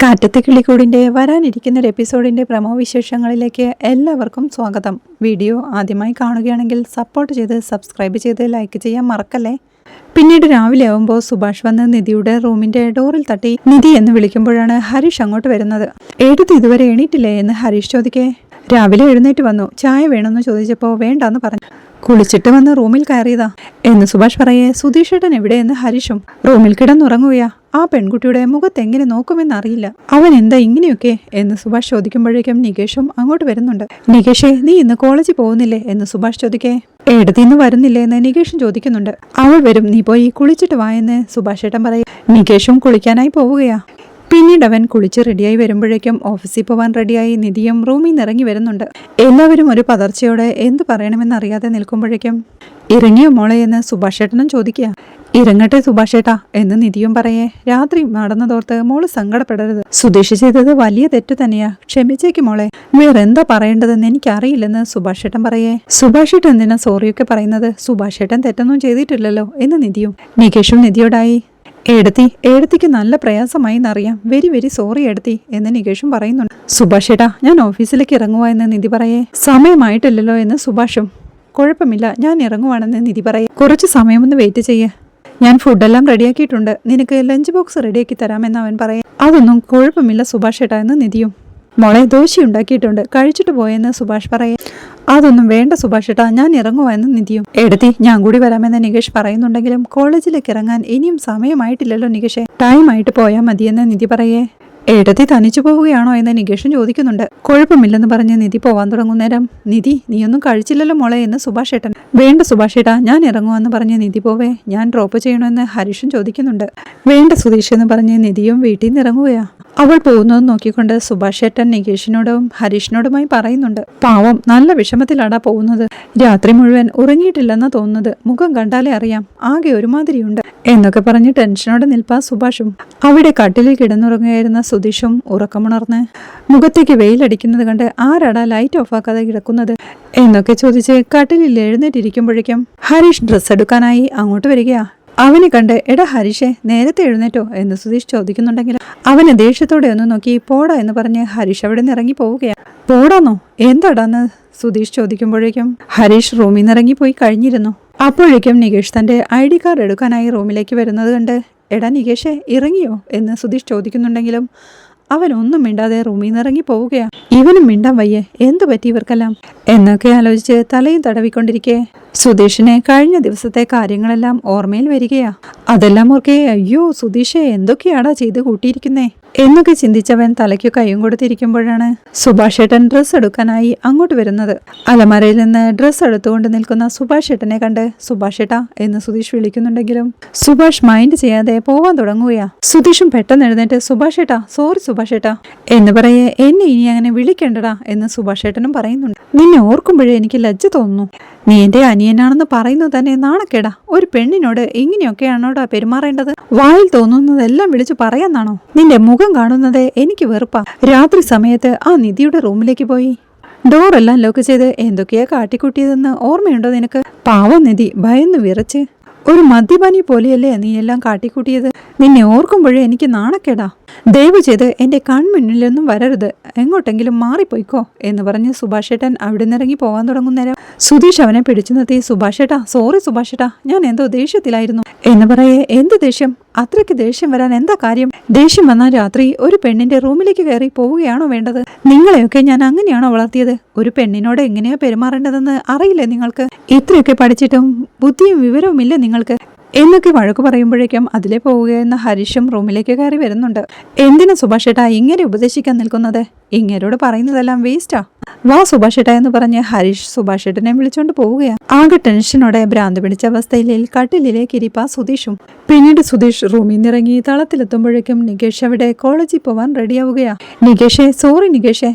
കാറ്റത്തെ കിളിക്കൂടിൻ്റെ വരാനിരിക്കുന്ന ഒരു എപ്പിസോഡിൻ്റെ പ്രമോ വിശേഷങ്ങളിലേക്ക് എല്ലാവർക്കും സ്വാഗതം. വീഡിയോ ആദ്യമായി കാണുകയാണെങ്കിൽ സപ്പോർട്ട് ചെയ്ത് സബ്സ്ക്രൈബ് ചെയ്ത് ലൈക്ക് ചെയ്യാൻ മറക്കല്ലേ. പിന്നീട് രാവിലെ ആവുമ്പോൾ സുഭാഷ് വന്ന് നിധിയുടെ റൂമിൻ്റെ ഡോറിൽ തട്ടി നിധി എന്ന് വിളിക്കുമ്പോഴാണ് ഹരീഷ് അങ്ങോട്ട് വരുന്നത്. എടുത്ത് ഇതുവരെ എണീറ്റില്ലേ എന്ന് ഹരീഷ് ചോദിക്കേ. രാവിലെ എഴുന്നേറ്റ് വന്നു, ചായ വേണമെന്ന് ചോദിച്ചപ്പോൾ വേണ്ടാന്ന് പറഞ്ഞു. കുളിച്ചിട്ട് വന്ന് റൂമിൽ കയറിയതാ എന്ന് സുഭാഷ് പറയേ. സുധീഷേട്ടൻ എവിടെയെന്ന് ഹരീഷും. റൂമിൽ കിടന്നുറങ്ങുകയാ. ആ പെൺകുട്ടിയുടെ മുഖത്ത് എങ്ങനെ നോക്കുമെന്നറിയില്ല, അവൻ എന്താ ഇങ്ങനെയൊക്കെ എന്ന് സുഭാഷ് ചോദിക്കുമ്പോഴേക്കും നികേഷും അങ്ങോട്ട് വരുന്നുണ്ട്. നികേഷേ, നീ ഇന്ന് കോളേജിൽ പോകുന്നില്ലേ എന്ന് സുഭാഷ് ചോദിക്കേ. എടുത്തിന്ന് വരുന്നില്ലേ എന്ന് നികേഷും ചോദിക്കുന്നുണ്ട്. അവൾ വരും, നീ പോയി കുളിച്ചിട്ട് വായെന്ന് സുഭാഷ് ഏട്ടൻ പറയും. നികേഷും കുളിക്കാനായി പോവുകയാ. പിന്നീട് അവൻ കുളിച്ച് റെഡിയായി വരുമ്പോഴേക്കും ഓഫീസിൽ പോവാൻ റെഡിയായി നിധിയും റൂമിൽ നിന്ന് ഇറങ്ങി വരുന്നുണ്ട്. എല്ലാവരും ഒരു പതർച്ചയോടെ എന്ത് പറയണമെന്നറിയാതെ നിൽക്കുമ്പോഴേക്കും ഇറങ്ങിയോ മോളെ എന്ന് സുഭാഷ് ഏട്ടനും ചോദിക്കുക. ഇറങ്ങട്ടെ സുഭാഷേട്ടാ എന്ന് നിധിയും പറയേ. രാത്രി നടന്നതോർത്ത് മോള് സങ്കടപ്പെടരുത്, സുധീഷ് ചെയ്തത് വലിയ തെറ്റു തന്നെയാ, ക്ഷമിച്ചേക്ക് മോളെ, വേറെന്താ പറയേണ്ടതെന്ന് എനിക്കറിയില്ലെന്ന് സുഭാഷേട്ടൻ പറയേ. സുഭാഷേട്ടൻ എന്തിനാ സോറിയൊക്കെ പറയുന്നത്, സുഭാഷേട്ടൻ തെറ്റൊന്നും ചെയ്തിട്ടില്ലല്ലോ എന്ന് നിധിയും. നികേഷും നിധിയോടായി. ഏടത്തിക്ക് നല്ല പ്രയാസമായി എന്നറിയാം, വെരി വെരി സോറി ഏടത്തി എന്ന് നികേഷും പറയുന്നുണ്ട്. സുഭാഷേട്ടാ, ഞാൻ ഓഫീസിലേക്ക് ഇറങ്ങുക എന്ന് നിധി പറയേ. സമയമായിട്ടില്ലല്ലോ എന്ന് സുഭാഷും. കുഴപ്പമില്ല, ഞാൻ ഇറങ്ങുവാണെന്ന് നിധി പറയേ. കുറച്ച് സമയമൊന്ന് വെയിറ്റ് ചെയ്യേ, ഞാൻ ഫുഡെല്ലാം റെഡിയാക്കിയിട്ടുണ്ട്, നിനക്ക് ലഞ്ച് ബോക്സ് റെഡിയാക്കി തരാമെന്ന് അവൻ പറയും. അതൊന്നും കുഴപ്പമില്ല സുഭാഷ് ഏട്ടാ എന്ന് നിധിയും. മോളെ, ദോശ ഉണ്ടാക്കിയിട്ടുണ്ട്, കഴിച്ചിട്ട് പോയെന്ന് സുഭാഷ് പറയേ. അതൊന്നും വേണ്ട സുഭാഷ് ഏട്ടാ, ഞാൻ ഇറങ്ങുവാ എന്ന് നിധിയും. എടുത്തി ഞാൻ കൂടി വരാമെന്ന് നികേഷ് പറയുന്നുണ്ടെങ്കിലും കോളേജിലേക്ക് ഇറങ്ങാൻ ഇനിയും സമയമായിട്ടില്ലല്ലോ നികേഷേ, ടൈം ആയിട്ട് പോയാൽ മതിയെന്ന് നിധി പറയേ. ഏടത്തി തനിച്ചു പോവുകയാണോ എന്ന് നികേഷും ചോദിക്കുന്നുണ്ട്. കുഴപ്പമില്ലെന്ന് പറഞ്ഞ് നിധി പോവാൻ തുടങ്ങുന്നേരം നിധി നീയൊന്നും കഴിച്ചില്ലല്ലോ മോളെ എന്ന് സുഭാഷ് ഏട്ടൻ. വേണ്ട സുഭാഷ് ഏട്ടാ, ഞാൻ ഇറങ്ങുവാന്ന് പറഞ്ഞ് നിധി പോവേ. ഞാൻ ഡ്രോപ്പ് ചെയ്യണമെന്ന് ഹരീഷും ചോദിക്കുന്നുണ്ട്. വേണ്ട സുധീഷ് എന്ന് പറഞ്ഞ് നിധിയും വീട്ടിൽ നിന്ന് ഇറങ്ങുകയാ. അവൾ പോകുന്നത് നോക്കിക്കൊണ്ട് സുഭാഷ് ഏട്ടൻ നികേഷിനോടും ഹരീഷിനോടുമായി പറയുന്നുണ്ട്. പാവം, നല്ല വിഷമത്തിലാടാ പോകുന്നത്, രാത്രി മുഴുവൻ ഉറങ്ങിയിട്ടില്ലെന്നാ തോന്നുന്നത്, മുഖം കണ്ടാലേ അറിയാം, ആകെ ഒരുമാതിരിയുണ്ട് എന്നൊക്കെ പറഞ്ഞ് ടെൻഷനോടെ നിൽപ്പാ സുഭാഷും. അവിടെ കട്ടിലിൽ കിടന്നുറങ്ങുകയായിരുന്ന സുധീഷും ഉറക്കമുണർന്ന് മുഖത്തേക്ക് വെയിലടിക്കുന്നത് കണ്ട് ആരാടാ ലൈറ്റ് ഓഫാക്കാതെ കിടക്കുന്നത് എന്നൊക്കെ ചോദിച്ച് കട്ടിലിൽ എഴുന്നേറ്റിരിക്കുമ്പോഴേക്കും ഹരീഷ് ഡ്രസ്സ് എടുക്കാനായി അങ്ങോട്ട് വരികയാ. അവനെ കണ്ട് എടാ ഹരീഷെ, നേരത്തെ എഴുന്നേറ്റോ എന്ന് സുധീഷ് ചോദിക്കുന്നുണ്ടെങ്കിലും അവനെ ദേഷ്യത്തോടെ ഒന്ന് നോക്കി പോടാ എന്ന് പറഞ്ഞ് ഹരീഷ് അവിടെ നിന്ന് ഇറങ്ങി പോവുകയാണ്. പോടാന്നോ, എന്താടാന്ന് സുധീഷ് ചോദിക്കുമ്പോഴേക്കും ഹരീഷ് റൂമിൽ നിന്ന് ഇറങ്ങിപ്പോയി കഴിഞ്ഞിരുന്നു. അപ്പോഴേക്കും നികേഷ് തന്റെ ID കാർഡ് എടുക്കാനായി റൂമിലേക്ക് വരുന്നത് കണ്ട് എടാ നികേഷെ, ഇറങ്ങിയോ എന്ന് സുധീഷ് ചോദിക്കുന്നുണ്ടെങ്കിലും അവൻ ഒന്നും മിണ്ടാതെ റൂമിൽ നിന്ന് ഇറങ്ങി പോവുകയാണ്. ഇവനും മിണ്ടാൻ വയ്യേ, എന്തു പറ്റി ഇവർക്കെല്ലാം എന്നൊക്കെ ആലോചിച്ച് തലയും തടവിക്കൊണ്ടിരിക്കെ സുധീഷിനെ കഴിഞ്ഞ ദിവസത്തെ കാര്യങ്ങളെല്ലാം ഓർമ്മയിൽ വരികയാ. അതെല്ലാം ഓർക്കെ അയ്യോ സുധീഷെ, എന്തൊക്കെയാടാ ചെയ്ത് കൂട്ടിയിരിക്കുന്നേ എന്നൊക്കെ ചിന്തിച്ചവൻ തലയ്ക്കു കൈയും കൊടുത്തിരിക്കുമ്പോഴാണ് സുഭാഷ് ഏട്ടൻ ഡ്രസ്സ് എടുക്കാനായി അങ്ങോട്ട് വരുന്നത്. അലമാരയിൽ നിന്ന് ഡ്രസ്സ് എടുത്തുകൊണ്ട് നിൽക്കുന്ന സുഭാഷ് ഏട്ടനെ കണ്ട് സുഭാഷ് ഏട്ടാ എന്ന് സുധീഷ് വിളിക്കുന്നുണ്ടെങ്കിലും സുഭാഷ് മൈൻഡ് ചെയ്യാതെ പോവാൻ തുടങ്ങുകയാ. സുധീഷും പെട്ടെന്ന് എഴുന്നേറ്റ് സുഭാഷ് ഏട്ടാ, സോറി സുഭാഷ് ഏട്ടാ എന്ന് പറയേ. എന്നെ ഇനി അങ്ങനെ വിളിക്കണ്ടടാ എന്ന് സുഭാഷ് ഏട്ടനും പറയുന്നുണ്ട്. നിന്നെ ഓർക്കുമ്പോഴേ എനിക്ക് ലജ്ജ തോന്നുന്നു, നീ എന്റെ അനിയനാണെന്ന് പറയുന്നത് തന്നെ നാണക്കേടാ. ഒരു പെണ്ണിനോട് ഇങ്ങനെയൊക്കെയാണോടാ പെരുമാറേണ്ടത്, വായിൽ തോന്നുന്നതെല്ലാം വിളിച്ചു പറയാന്നാണോ? നിന്റെ മുഖം കാണുന്നത് എനിക്ക് വെറുപ്പാ. രാത്രി സമയത്ത് ആ നിധിയുടെ റൂമിലേക്ക് പോയി ഡോറെല്ലാം ലോക്ക് ചെയ്ത് എന്തൊക്കെയാ കാട്ടിക്കൂട്ടിയതെന്ന് ഓർമ്മയുണ്ടോ നിനക്ക്? പാവം നിധി ഭയന്ന് വിറച്ച്, ഒരു മദ്യപാനി പോലെയല്ലേ നീ എല്ലാം കാട്ടിക്കൂട്ടിയത്. നിന്നെ ഓർക്കുമ്പോഴേ എനിക്ക് നാണക്കേടാ. ദയവ് ചെയ്ത് എന്റെ കൺമുന്നിലൊന്നും വരരുത്, എങ്ങോട്ടെങ്കിലും മാറിപ്പോയിക്കോ എന്ന് പറഞ്ഞ് സുഭാഷ് ഏട്ടൻ അവിടെ നിന്ന് ഇറങ്ങി പോകാൻ തുടങ്ങുന്നേരം സുധീഷ് അവനെ പിടിച്ചു നിർത്തി. സുഭാഷ് ഏട്ടാ, സോറി സുഭാഷ് ഏട്ടാ, ഞാൻ എന്തോ ദേഷ്യത്തിലായിരുന്നു എന്ന് പറയേ. എന്ത് ദേഷ്യം? അത്രയ്ക്ക് ദേഷ്യം വരാൻ എന്താ കാര്യം? ദേഷ്യം വന്നാൽ രാത്രി ഒരു പെണ്ണിന്റെ റൂമിലേക്ക് കയറി പോവുകയാണോ വേണ്ടത്? നിങ്ങളെയൊക്കെ ഞാൻ അങ്ങനെയാണോ വളർത്തിയത്? ഒരു പെണ്ണിനോട് എങ്ങനെയാ പെരുമാറേണ്ടതെന്ന് അറിയില്ലേ നിങ്ങൾക്ക്? ഇത്രയൊക്കെ പഠിച്ചിട്ടും ബുദ്ധിയും വിവരവും ഇല്ല നിങ്ങൾക്ക് എന്നൊക്കെ വഴക്ക് പറയുമ്പോഴേക്കും അതിലെ പോവുകയെന്ന ഹരീഷും റൂമിലേക്ക് കയറി വരുന്നുണ്ട്. എന്തിനാ സുഭാഷ് ഏട്ടാ ഇങ്ങനെ ഉപദേശിക്കാൻ നിൽക്കുന്നത്? ഇങ്ങരോട് പറയുന്നതെല്ലാം വേസ്റ്റാ. വാ സുഭാഷ് ഏട്ടാ എന്ന് പറഞ്ഞ് ഹരീഷ് സുഭാഷ് ഏട്ടനെ വിളിച്ചോണ്ട് പോവുകയാണ്. ആകെ ടെൻഷനോടെ ഭ്രാന്ത് പിടിച്ച അവസ്ഥയിൽ കട്ടിലിലേക്ക് ഇരിപ്പാ സുധീഷും. പിന്നീട് സുധീഷ് റൂമിൽ നിന്നിറങ്ങി തളത്തിലെത്തുമ്പോഴേക്കും നികേഷ് അവിടെ കോളേജിൽ പോവാൻ റെഡിയാവുകയാ. നികേഷെ, സോറി നികേഷെ,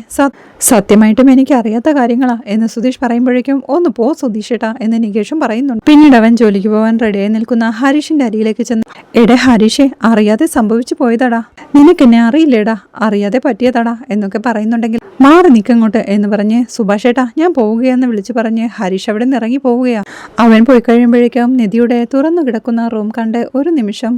സത്യമായിട്ടും എനിക്ക് അറിയാത്ത കാര്യങ്ങളാ എന്ന് സുധീഷ് പറയുമ്പോഴേക്കും ഒന്ന് പോ സുധീഷ് ഏട്ടാ എന്ന് നികേഷും പറയുന്നുണ്ട്. പിന്നീട് അവൻ ജോലിക്ക് പോവാൻ റെഡിയായി നിൽക്കുന്ന ഹരീഷിന്റെ അരിയിലേക്ക് ചെന്ന് എടെ ഹരീഷെ, അറിയാതെ സംഭവിച്ചു പോയതാടാ, നിനക്കെന്നെ അറിയില്ലേടാ, അറിയാതെ പറ്റിയതാടാ എന്നൊക്കെ പറയുന്നുണ്ടെങ്കിൽ മാറി നിൽക്കങ്ങോട്ട് എന്ന് പറഞ്ഞ് സുഭാഷ് ഏട്ടാ ഞാൻ പോവുകയെന്ന് വിളിച്ചു പറഞ്ഞ് ഹരീഷ് അവിടെ നിന്ന് ഇറങ്ങി പോവുകയാ. അവൻ പോയി കഴിയുമ്പോഴേക്കും നിധിയുടെ തുറന്നു കിടക്കുന്ന റൂം കണ്ട് ഒരു നിമിഷം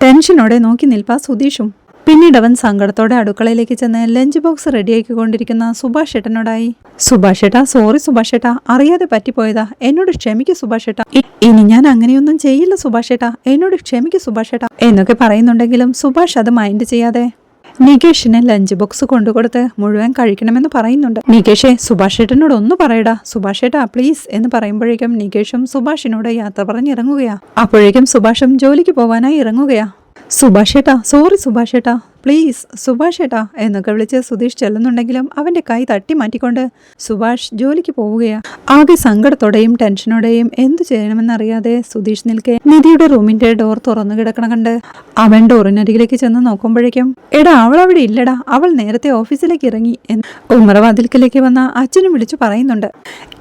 ടെൻഷനോടെ നോക്കി നിൽപ്പാ സുധീഷും. പിന്നീട് അവൻ സങ്കടത്തോടെ അടുക്കളയിലേക്ക് ചെന്ന് ലഞ്ച് ബോക്സ് റെഡിയാക്കിക്കൊണ്ടിരിക്കുന്ന സുഭാഷ് ഏട്ടനോടായി. സുഭാഷ് ഏട്ടാ, സോറി സുഭാഷ് ഏട്ടാ, അറിയാതെ പറ്റിപ്പോയതാ, എന്നോട് ക്ഷമിക്കൂ സുഭാഷ് ഏട്ടാ, ഇനി ഞാൻ അങ്ങനെയൊന്നും ചെയ്യില്ല സുഭാഷ് ഏട്ടാ, എന്നോട് ക്ഷമിക്കൂ സുഭാഷ് ഏട്ടാ എന്നൊക്കെ പറയുന്നുണ്ടെങ്കിലും സുഭാഷ് അത് മൈൻഡ് ചെയ്യാതെ നികേഷിന് ലഞ്ച് ബോക്സ് കൊണ്ടുകൊടുത്ത് മുഴുവൻ കഴിക്കണമെന്ന് പറയുന്നുണ്ട്. നികേഷെ, സുഭാഷ് ഏട്ടനോട് ഒന്ന് പറയടാ സുഭാഷ് ഏട്ടാ പ്ലീസ് എന്ന് പറയുമ്പോഴേക്കും നികേഷും സുഭാഷിനോട് യാത്ര പറഞ്ഞിറങ്ങുകയാ. അപ്പോഴേക്കും സുഭാഷും ജോലിക്ക് പോവാനായി ഇറങ്ങുകയാ. സുഭാഷ് ഏട്ടാ, സോറി സുഭാഷ് ഏട്ടാ, പ്ലീസ് സുഭാഷ് ഏട്ടാ എന്നൊക്കെ വിളിച്ച് സുധീഷ് ചെല്ലുന്നുണ്ടെങ്കിലും അവന്റെ കൈ തട്ടി മാറ്റിക്കൊണ്ട് സുഭാഷ് ജോലിക്ക് പോവുകയാ. ആകെ സങ്കടത്തോടെയും ടെൻഷനോടെയും എന്തു ചെയ്യണമെന്നറിയാതെ സുധീഷ് നിൽക്കെ നിധിയുടെ റൂമിന്റെ ഡോർ തുറന്നു കിടക്കണ കണ്ട് അവൻ ഡോറിനരികിലേക്ക് ചെന്ന് നോക്കുമ്പോഴേക്കും എടാ അവൾ അവിടെ ഇല്ലടാ, അവൾ നേരത്തെ ഓഫീസിലേക്ക് ഇറങ്ങി എന്ന് ഉമ്മറവാതിൽക്കലേക്ക് വന്ന അച്ഛനും വിളിച്ചു പറയുന്നുണ്ട്.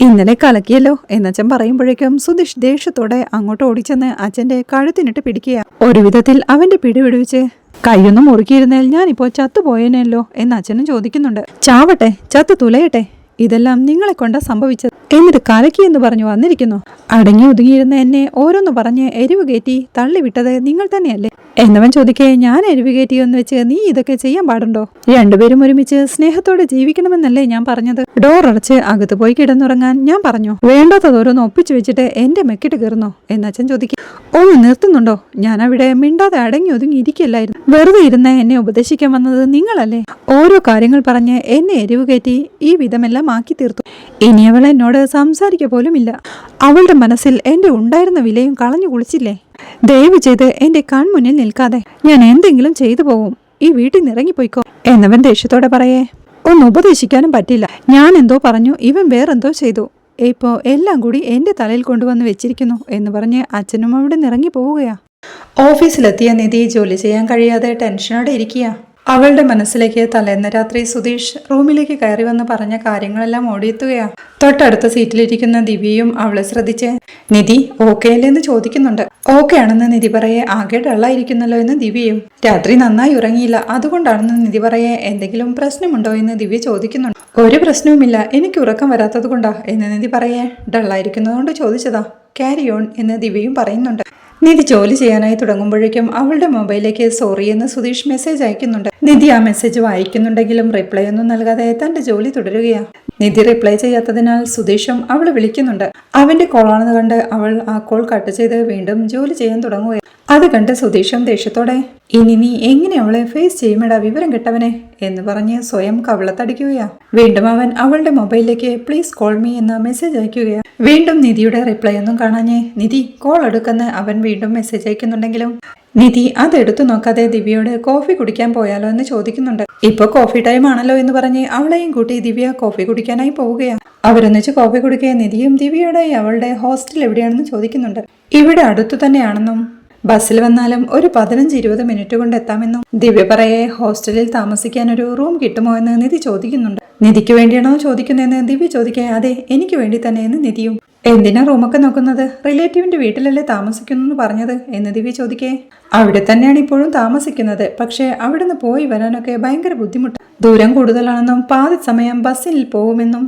ഇന്നലെ കലക്കിയല്ലോ എന്നച്ഛൻ പറയുമ്പോഴേക്കും സുധീഷ് ദേഷ്യത്തോടെ അങ്ങോട്ട് ഓടിച്ചെന്ന് അച്ഛന്റെ കഴുത്തിനിട്ട് പിടിക്കുക. ഒരു വിധത്തിൽ അവന്റെ പിടിവിടുവിച്ച് കൈയൊന്നും മുറുക്കിയിരുന്നേൽ ഞാനിപ്പോൾ ചത്തുപോയേനല്ലോ എന്ന് അച്ഛനും ചോദിക്കുന്നുണ്ട്. ചാവട്ടെ, ചത്തു തുലയട്ടെ, ഇതെല്ലാം നിങ്ങളെ കൊണ്ടാ സംഭവിച്ചത്, എന്നിട്ട് കലക്കി എന്ന് പറഞ്ഞു വന്നിരിക്കുന്നു. അടങ്ങി ഒതുങ്ങിയിരുന്ന എന്നെ ഓരോന്ന് പറഞ്ഞ് എരിവ് കയറ്റി തള്ളിവിട്ടത് നിങ്ങൾ തന്നെയല്ലേ എന്നവൻ ചോദിക്കേ, ഞാൻ എരിവ് കയറ്റിയെന്ന് വെച്ച് നീ ഇതൊക്കെ ചെയ്യാൻ പാടുണ്ടോ? രണ്ടുപേരും ഒരുമിച്ച് സ്നേഹത്തോടെ ജീവിക്കണമെന്നല്ലേ ഞാൻ പറഞ്ഞത്? ഡോർ അടച്ച് അകത്ത് പോയി കിടന്നുറങ്ങാൻ ഞാൻ പറഞ്ഞു, വേണ്ടാത്തതോരോന്ന് ഒപ്പിച്ചു വെച്ചിട്ട് എന്റെ മെക്കിട്ട് കയറുന്നോ എന്നച്ഛൻ ചോദിക്കും. ഒന്ന് നിർത്തുന്നുണ്ടോ? ഞാൻ അവിടെ മിണ്ടാതെ അടങ്ങി ഒതുങ്ങി ഇരിക്കില്ലായിരുന്നു. വെറുതെ ഇരുന്ന് എന്നെ ഉപദേശിക്കാൻ വന്നത് നിങ്ങളല്ലേ? ഓരോ കാര്യങ്ങൾ പറഞ്ഞ് എന്നെ എരിവ് കയറ്റി ഈ വിധമെല്ലാം ആക്കി തീർത്തു. ഇനി അവൾ എന്നോട് സംസാരിക്കുക പോലും ഇല്ല. അവളുടെ മനസ്സിൽ എന്റെ ഉണ്ടായിരുന്ന വിലയും കളഞ്ഞു കുളിച്ചില്ലേ? ദയവ് ചെയ്ത് എന്റെ കൺമുന്നിൽ നിൽക്കാതെ ഞാൻ എന്തെങ്കിലും ചെയ്തു പോവും. ഈ വീട്ടിൽ നിന്ന് ഇറങ്ങിപ്പോയിക്കോ എന്നവൻ ദേഷ്യത്തോടെ പറയേ. ഒന്ന് ഉപദേശിക്കാനും പറ്റില്ല. ഞാൻ എന്തോ പറഞ്ഞു, ഇവൻ വേറെന്തോ ചെയ്തു. ഇപ്പോ എല്ലാം കൂടി എന്റെ തലയിൽ കൊണ്ടുവന്ന് വെച്ചിരിക്കുന്നു എന്ന് പറഞ്ഞ് അച്ഛനും അവിടെ നിറങ്ങി പോവുകയാ. ഓഫീസിലെത്തിയ നിധി ജോലി ചെയ്യാൻ കഴിയാതെ ടെൻഷനോടെ ഇരിക്കുക. അവളുടെ മനസ്സിലേക്ക് തലേന്ന് രാത്രി സുധീഷ് റൂമിലേക്ക് കയറി വന്ന് പറഞ്ഞ കാര്യങ്ങളെല്ലാം ഓടിയെത്തുകയാ. തൊട്ടടുത്ത സീറ്റിലിരിക്കുന്ന ദിവ്യയും അവളെ ശ്രദ്ധിച്ച് നിധി ഓക്കെ അല്ലേ എന്ന് ചോദിക്കുന്നുണ്ട്. ഓക്കെ ആണെന്ന് നിധി പറയെ. ആകെ ഡള്ളായിരിക്കുന്നല്ലോ എന്ന് ദിവ്യയും. രാത്രി നന്നായി ഉറങ്ങിയില്ല, അതുകൊണ്ടാണെന്ന് നിധി പറയെ. എന്തെങ്കിലും പ്രശ്നമുണ്ടോ എന്ന് ദിവ്യ ചോദിക്കുന്നുണ്ട്. ഒരു പ്രശ്നവുമില്ല, എനിക്ക് ഉറക്കം വരാത്തത് കൊണ്ടാ എന്ന് നിധി പറയെ. ഡള്ളായിരിക്കുന്നതുകൊണ്ട് ചോദിച്ചതാ, ക്യാരി ഓൺ എന്ന് ദിവ്യയും പറയുന്നുണ്ട്. നിധി ജോലി ചെയ്യാനായി തുടങ്ങുമ്പോഴേക്കും അവളുടെ മൊബൈലിലേക്ക് സോറി എന്ന് സുധീഷ് മെസ്സേജ് അയക്കുന്നുണ്ട്. നിധി ആ മെസ്സേജ് വായിക്കുന്നുണ്ടെങ്കിലും റിപ്ലൈ ഒന്നും നൽകാതെ തന്റെ ജോലി തുടരുകയാണ്. നിധി റിപ്ലൈ ചെയ്യാത്തതിനാൽ സുധീഷും അവളെ വിളിക്കുന്നുണ്ട്. അവന്റെ കോളാണെന്ന് കണ്ട് അവൾ ആ കോൾ കട്ട് ചെയ്ത് വീണ്ടും ജോലി ചെയ്യാൻ തുടങ്ങുകയാണ്. അത് കണ്ട് സുധീഷും ദേഷ്യത്തോടെ ഇനി നീ എങ്ങനെ അവളെ ഫേസ് ചെയ്യുമെടാ വിവരം കെട്ടവനെ എന്ന് പറഞ്ഞ് സ്വയം കവിളത്തടിക്കുകയാ. വീണ്ടും അവൻ അവളുടെ മൊബൈലിലേക്ക് പ്ലീസ് കോൾ മീ എന്ന മെസ്സേജ് അയക്കുകയാ. വീണ്ടും നിധിയുടെ റിപ്ലൈ ഒന്നും കാണാഞ്ഞേ നിധി കോൾ എടുക്കെന്ന് അവൻ വീണ്ടും മെസ്സേജ് അയക്കുന്നുണ്ടെങ്കിലും നിധി അതെടുത്തു നോക്കാതെ ദിവ്യയോട് കോഫി കുടിക്കാൻ പോയാലോ എന്ന് ചോദിക്കുന്നുണ്ട്. ഇപ്പൊ കോഫി ടൈം ആണല്ലോ എന്ന് പറഞ്ഞ് അവളെയും കൂട്ടി ദിവ്യ കോഫി കുടിക്കാനായി പോവുകയാണ്. അവരൊന്നിച്ച് കോഫി കുടിക്കുക. നിധിയും ദിവ്യയുടെ അവളുടെ ഹോസ്റ്റൽ എവിടെയാണെന്ന് ചോദിക്കുന്നുണ്ട്. ഇവിടെ അടുത്തു തന്നെയാണെന്നും ബസ്സിൽ വന്നാലും ഒരു 15-20 മിനിറ്റ് കൊണ്ട് എത്താമെന്നും ദിവ്യ പറയെ. ഹോസ്റ്റലിൽ താമസിക്കാൻ ഒരു റൂം കിട്ടുമോ എന്ന് നിധി ചോദിക്കുന്നുണ്ട്. നിധിക്ക് വേണ്ടിയാണോ ചോദിക്കുന്നതെന്ന് ദിവ്യ ചോദിക്കേ. അതെ, എനിക്ക് വേണ്ടി തന്നെ എന്ന് നിധിയും. എന്തിനാ റൂമൊക്കെ നോക്കുന്നത്? റിലേറ്റീവിന്റെ വീട്ടിലല്ലേ താമസിക്കുന്നു പറഞ്ഞത് എന്ന് ദിവ്യ ചോദിക്കേ. അവിടെ തന്നെയാണ് ഇപ്പോഴും താമസിക്കുന്നത്, പക്ഷെ അവിടുന്ന് പോയി വരാനൊക്കെ ഭയങ്കര ബുദ്ധിമുട്ട്. ദൂരം കൂടുതലാണെന്നും പാതി സമയം ബസ്സിൽ പോകുമെന്നും.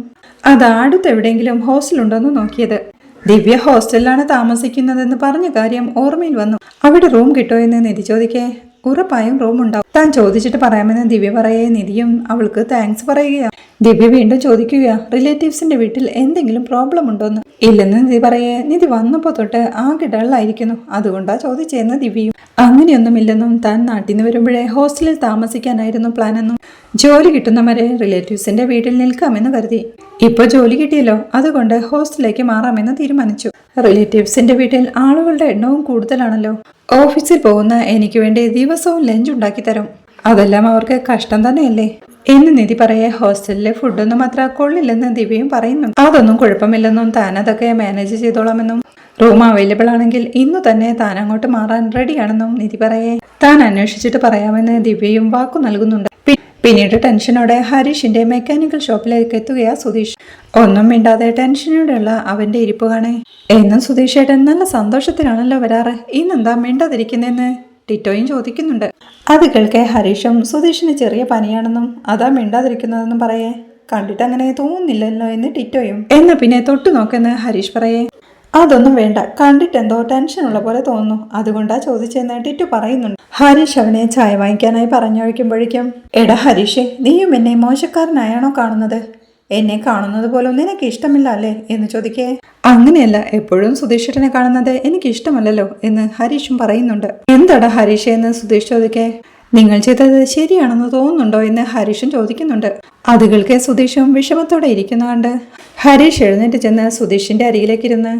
അത് അടുത്ത് എവിടെയെങ്കിലും ഹോസ്റ്റലുണ്ടോന്ന് നോക്കിയത്. ദിവ്യ ഹോസ്റ്റലിലാണ് താമസിക്കുന്നതെന്ന് പറഞ്ഞ കാര്യം ഓർമ്മയിൽ വന്നു. അവിടെ റൂം കിട്ടോ എന്ന് നിധി ചോദിക്കേ. ഉറപ്പായും റൂം ഉണ്ടാവും, താൻ ചോദിച്ചിട്ട് പറയാമെന്ന് ദിവ്യ പറയേ. നിധിയും അവൾക്ക് താങ്ക്സ് പറയുകയാണ്. ദിവ്യ വീണ്ടും ചോദിക്കുക, റിലേറ്റീവ്സിന്റെ വീട്ടിൽ എന്തെങ്കിലും പ്രോബ്ലം ഉണ്ടോന്ന്. ഇല്ലെന്ന് നിധി പറയേ. നിധി വന്നപ്പോ തൊട്ട് ആകെ ഡള്ളായിരിക്കുന്നു, അതുകൊണ്ടാ ചോദിച്ചെന്ന് ദിവ്യയും. അങ്ങനെയൊന്നുമില്ലെന്നും താൻ നാട്ടിൽ നിന്ന് വരുമ്പോഴേ ഹോസ്റ്റലിൽ താമസിക്കാനായിരുന്നു പ്ലാനെന്നും ജോലി കിട്ടുന്നവരെ റിലേറ്റീവ്സിന്റെ വീട്ടിൽ നിൽക്കാമെന്ന് കരുതി. ഇപ്പൊ ജോലി കിട്ടിയല്ലോ, അതുകൊണ്ട് ഹോസ്റ്റലിലേക്ക് മാറാമെന്ന് തീരുമാനിച്ചു. റിലേറ്റീവ്സിന്റെ വീട്ടിൽ ആളുകളുടെ എണ്ണവും കൂടുതലാണല്ലോ. ഓഫീസിൽ പോകുന്ന എനിക്ക് വേണ്ടി ദിവസവും ലഞ്ച് ഉണ്ടാക്കി തരും. അതെല്ലാം അവർക്ക് കഷ്ടം തന്നെയല്ലേ എന്ന് നിധി പറയെ. ഹോസ്റ്റലിലെ ഫുഡൊന്നും അത്ര കൊള്ളില്ലെന്ന് ദിവ്യയും പറയുന്നുണ്ട്. അതൊന്നും കുഴപ്പമില്ലെന്നും താൻ അതൊക്കെ മാനേജ് ചെയ്തോളാമെന്നും റൂം അവൈലബിൾ ആണെങ്കിൽ ഇന്നു തന്നെ താൻ അങ്ങോട്ട് മാറാൻ റെഡിയാണെന്നും നിധി പറയെ. താൻ അന്വേഷിച്ചിട്ട് പറയാമെന്ന് ദിവ്യയും വാക്കു നൽകുന്നുണ്ട്. പിന്നീട് ടെൻഷനോടെ ഹരീഷിന്റെ മെക്കാനിക്കൽ ഷോപ്പിലേക്ക് എത്തുകയാ സുധീഷ്. ഒന്നും മിണ്ടാതെ ടെൻഷനോടെയുള്ള അവന്റെ ഇരിപ്പ് കാണേ. എന്നും സുധീഷ് ഏട്ടൻ നല്ല സന്തോഷത്തിലാണല്ലോ വരാറ്, ഇന്നെന്താ മിണ്ടാതിരിക്കുന്നെന്ന് ടിറ്റോയും ചോദിക്കുന്നുണ്ട്. അത് കേൾക്കെ ഹരീഷും സുധീഷിന് ചെറിയ പനിയാണെന്നും അതാ മിണ്ടാതിരിക്കുന്നതെന്നും പറയേ. കണ്ടിട്ട് അങ്ങനെ തോന്നുന്നില്ലല്ലോ എന്ന് ടിറ്റോയും. എന്നാ പിന്നെ തൊട്ടു നോക്കെന്ന് ഹരീഷ് പറയേ. അതൊന്നും വേണ്ട, കണ്ടിട്ട് എന്തോ ടെൻഷനുള്ള പോലെ തോന്നുന്നു, അതുകൊണ്ടാ ചോദിച്ചെന്ന് ടിറ്റു പറയുന്നുണ്ട്. ഹരീഷ് അവനെ ചായ വാങ്ങിക്കാനായി പറഞ്ഞയക്കുമ്പോഴേക്കും, എടാ ഹരീഷേ, നീയും എന്നെ മോശക്കാരനായാണോ കാണുന്നത്? എന്നെ കാണുന്നത് പോലും നിനക്ക് ഇഷ്ടമില്ല അല്ലേ എന്ന് ചോദിക്കേ. അങ്ങനെയല്ല, എപ്പോഴും സുധീഷേട്ടനെ കാണുന്നത് എനിക്ക് ഇഷ്ടമല്ലല്ലോ എന്ന് ഹരീഷും പറയുന്നുണ്ട്. എന്താടാ ഹരീഷ് എന്ന് സുധീഷ് ചോദിക്കേ. നിങ്ങൾ ചെയ്തത് ശരിയാണെന്ന് തോന്നുന്നുണ്ടോ എന്ന് ഹരീഷും ചോദിക്കുന്നുണ്ട്. അത് കേൾക്കെ സുധീഷും വിഷമത്തോടെ ഇരിക്കുന്ന കണ്ട് ഹരീഷ് എഴുന്നേറ്റ് ചെന്ന് സുധീഷിന്റെ അരികിലേക്കിരുന്ന്,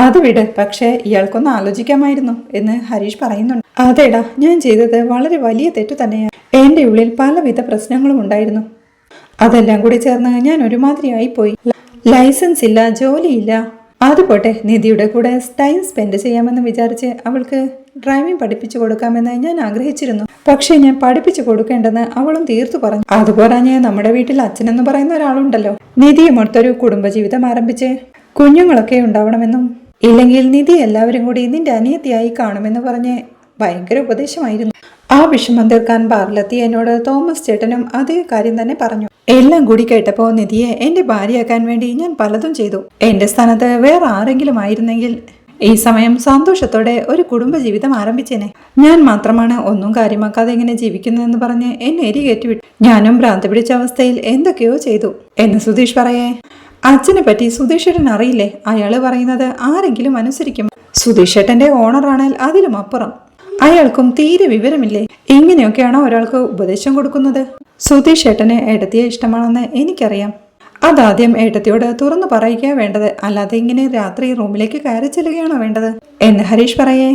അത് വിട്, പക്ഷേ ഇയാൾക്കൊന്ന് ആലോചിക്കാമായിരുന്നു എന്ന് ഹരീഷ് പറയുന്നുണ്ട്. അതേടാ, ഞാൻ ചെയ്തത് വളരെ വലിയ തെറ്റു തന്നെയാണ്. എന്റെ ഉള്ളിൽ പലവിധ പ്രശ്നങ്ങളും ഉണ്ടായിരുന്നു. അതെല്ലാം കൂടി ചേർന്ന് ഞാൻ ഒരുമാതിരി ആയിപ്പോയി. ലൈസൻസ് ഇല്ല, ജോലിയില്ല. അതുപോട്ടെ, നിധിയുടെ കൂടെ ടൈം സ്പെൻഡ് ചെയ്യാമെന്ന് വിചാരിച്ച് അവൾക്ക് ഡ്രൈവിംഗ് പഠിപ്പിച്ചു കൊടുക്കാമെന്ന് ഞാൻ ആഗ്രഹിച്ചിരുന്നു. പക്ഷെ ഞാൻ പഠിപ്പിച്ചു കൊടുക്കേണ്ടെന്ന് അവളും തീർത്തു പറഞ്ഞു. അതുപോരാഞ്ഞ് നമ്മുടെ വീട്ടിൽ അച്ഛനെന്ന് പറയുന്ന ഒരാളുണ്ടല്ലോ. നിധിയുമൊത്തൊരു കുടുംബജീവിതം ആരംഭിച്ച് കുഞ്ഞുങ്ങളൊക്കെ ഉണ്ടാവണമെന്നും, ഇല്ലെങ്കിൽ നിധി എല്ലാവരും കൂടി നിന്റെ അനിയത്തിയായി കാണുമെന്ന് പറഞ്ഞ് ഭയങ്കര ഉപദേശമായിരുന്നു. ആ വിഷമം തീർക്കാൻ ബാറിലെത്തി എന്നോട് തോമസ് ചേട്ടനും അതേ കാര്യം തന്നെ പറഞ്ഞു. എല്ലാം കൂടി കേട്ടപ്പോ നിധിയെ എന്റെ ഭാര്യയാക്കാൻ വേണ്ടി ഞാൻ പലതും ചെയ്തു. എന്റെ സ്ഥാനത്ത് വേറെ ആരെങ്കിലും ആയിരുന്നെങ്കിൽ ഈ സമയം സന്തോഷത്തോടെ ഒരു കുടുംബജീവിതം ആരംഭിച്ചേനെ. ഞാൻ മാത്രമാണ് ഒന്നും കാര്യമാക്കാതെ ഇങ്ങനെ ജീവിക്കുന്നതെന്ന് പറഞ്ഞ് എന്നെ എരികേറ്റുവിട്ടു. ഞാനും ഭ്രാന്ത് പിടിച്ച അവസ്ഥയിൽ എന്തൊക്കെയോ ചെയ്തു എന്ന് സുധീഷ് പറയേ. അച്ഛനെ പറ്റി സുധീഷേട്ടൻ അറിയില്ലേ? അയാള് പറയുന്നത് ആരെങ്കിലും അനുസരിക്കും. സുധീഷേട്ടന്റെ ഓണറാണേൽ അതിലും അപ്പുറം. അയാൾക്കും തീരെ വിവരമില്ലേ? ഇങ്ങനെയൊക്കെയാണോ ഒരാൾക്ക് ഉപദേശം കൊടുക്കുന്നത്? സുധീഷ് ഏട്ടന് ഏട്ടത്തിയെ ഇഷ്ടമാണെന്ന് എനിക്കറിയാം. അതാദ്യം ഏട്ടത്തിയോട് തുറന്നു പറയുക വേണ്ടത്, അല്ലാതെ ഇങ്ങനെ രാത്രി റൂമിലേക്ക് കയറി ചെല്ലുകയാണോ വേണ്ടത് എന്ന് ഹരീഷ് പറയേ.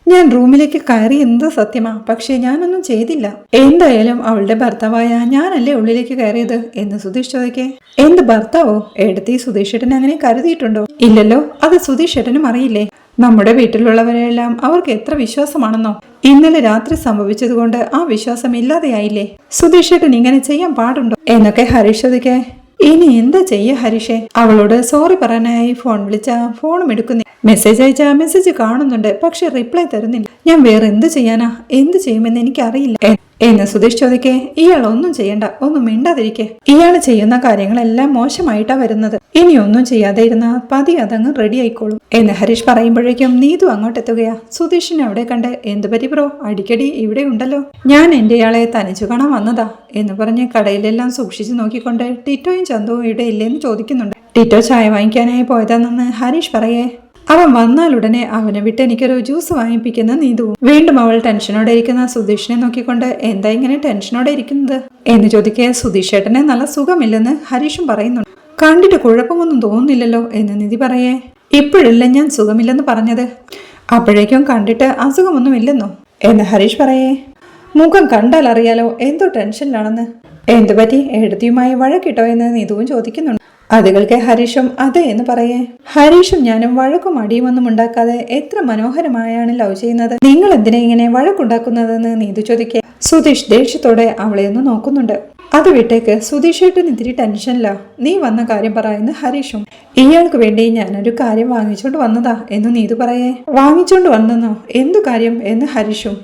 ഞാൻ റൂമിലേക്ക് കയറി എന്ത് സത്യമാ, പക്ഷെ ഞാനൊന്നും ചെയ്തില്ല. എന്തായാലും അവളുടെ ഭർത്താവായ ഞാനല്ലേ ഉള്ളിലേക്ക് കയറിയത് എന്ന് സുധീഷ് ചോദിക്കേ. എന്ത് ഭർത്താവോ? ഏട്ടത്തി സുധീഷ് ഏട്ടൻ അങ്ങനെ കരുതിയിട്ടുണ്ടോ? ഇല്ലല്ലോ, അത് സുധീഷ് ഏട്ടനും അറിയില്ലേ? നമ്മുടെ വീട്ടിലുള്ളവരെല്ലാം അവർക്ക് എത്ര വിശ്വാസമാണെന്നോ. ഇന്നലെ രാത്രി സംഭവിച്ചതുകൊണ്ട് ആ വിശ്വാസം ഇല്ലാതെയായില്ലേ? സുധീഷ് ഏട്ടൻ ഇങ്ങനെ ചെയ്യാൻ പാടുണ്ടോ എന്നൊക്കെ ഹരീഷ് ചോദിക്കേ. ഇനി എന്താ ചെയ്യ ഹരീഷേ? അവളോട് സോറി പറയാനായി ഫോൺ വിളിച്ച ഫോണും എടുക്കുന്നില്ല, മെസ്സേജ് അയച്ച മെസ്സേജ് കാണുന്നുണ്ട്, പക്ഷെ റിപ്ലൈ തരുന്നില്ല. ഞാൻ വേറെ എന്ത് ചെയ്യാനാ? എന്ത് ചെയ്യുമെന്ന് എനിക്കറിയില്ല എന്ന് സുധീഷ് ചോദിക്കേ. ഇയാൾ ഒന്നും ചെയ്യണ്ട, ഒന്നും മിണ്ടാതിരിക്കെ. ഇയാൾ ചെയ്യുന്ന കാര്യങ്ങളെല്ലാം മോശമായിട്ടാ വരുന്നത്. ഇനി ഒന്നും ചെയ്യാതെ ഇരുന്ന പതി അതങ്ങ് റെഡി ആയിക്കോളും എന്ന് ഹരീഷ് പറയുമ്പോഴേക്കും നീതു അങ്ങോട്ടെത്തുകയാ. സുധീഷിനെ അവിടെ കണ്ട്, എന്ത് പറ്റി ബ്രോ, അടിക്കടി ഇവിടെ ഉണ്ടല്ലോ? ഞാൻ എന്റെ ഇയാളെ തനിച്ചു കാണാൻ വന്നതാ എന്ന് പറഞ്ഞ് കടയിലെല്ലാം സൂക്ഷിച്ചു നോക്കിക്കൊണ്ട് ടിറ്റോയും ചന്തുവും ഇവിടെ ഇല്ലേന്ന് ചോദിക്കുന്നുണ്ട്. ടിറ്റോ ചായ വാങ്ങിക്കാനായി പോയതാണെന്ന് ഹരീഷ് പറയേ. അവൻ വന്നാലുടനെ അവനെ വിട്ട് എനിക്കൊരു ജ്യൂസ് വാങ്ങിപ്പിക്കുന്ന നീതു. വീണ്ടും അവൾ ടെൻഷനോടെ ഇരിക്കുന്ന സുധീഷിനെ നോക്കിക്കൊണ്ട്, എന്താ ഇങ്ങനെ ടെൻഷനോടെ ഇരിക്കുന്നത് എന്ന് ചോദിക്കേ. സുധീഷ് ഏട്ടനെ നല്ല സുഖമില്ലെന്ന് ഹരീഷും പറയുന്നുണ്ട്. കണ്ടിട്ട് കുഴപ്പമൊന്നും തോന്നുന്നില്ലല്ലോ എന്ന് നിധി പറയേ. ഇപ്പോഴല്ല ഞാൻ സുഖമില്ലെന്ന് പറഞ്ഞത്, അപ്പോഴേക്കും കണ്ടിട്ട് അസുഖമൊന്നുമില്ലെന്നോ എന്ന് ഹരീഷ് പറയേ. മുഖം കണ്ടാൽ അറിയാലോ എന്തോ ടെൻഷനിലാണെന്ന്. എന്തുപറ്റി, എഴുത്തിയുമായി വഴക്കിട്ടോ എന്ന് നീതുവും ചോദിക്കുന്നുണ്ട്. അതുകൾക്ക് ഹരീഷും അതെ എന്ന് പറയേ. ഹരീഷും ഞാനും വഴക്കും അടിയുമൊന്നും ഉണ്ടാക്കാതെ എത്ര മനോഹരമായാണ് ലവ് ചെയ്യുന്നത്. നിങ്ങൾ എന്തിനാ ഇങ്ങനെ വഴക്കുണ്ടാക്കുന്നതെന്ന് നീതു ചോദിക്കേ. സുധീഷ് ദേഷ്യത്തോടെ അവളെ ഒന്ന് നോക്കുന്നുണ്ട്. അത് വിട്ടേക്ക്, സുധീഷ് ഏട്ടൻ ഇത്തിരി ടെൻഷനില്ല. നീ വന്ന കാര്യം പറയുന്ന ഹരീഷും. ഇയാൾക്ക് വേണ്ടി ഞാനൊരു കാര്യം വാങ്ങിച്ചോണ്ട് വന്നതാ എന്ന് നീതു പറയേ. വാങ്ങിച്ചോണ്ട് വന്നെന്നോ? എന്തു കാര്യം എന്ന് ഹരീഷും.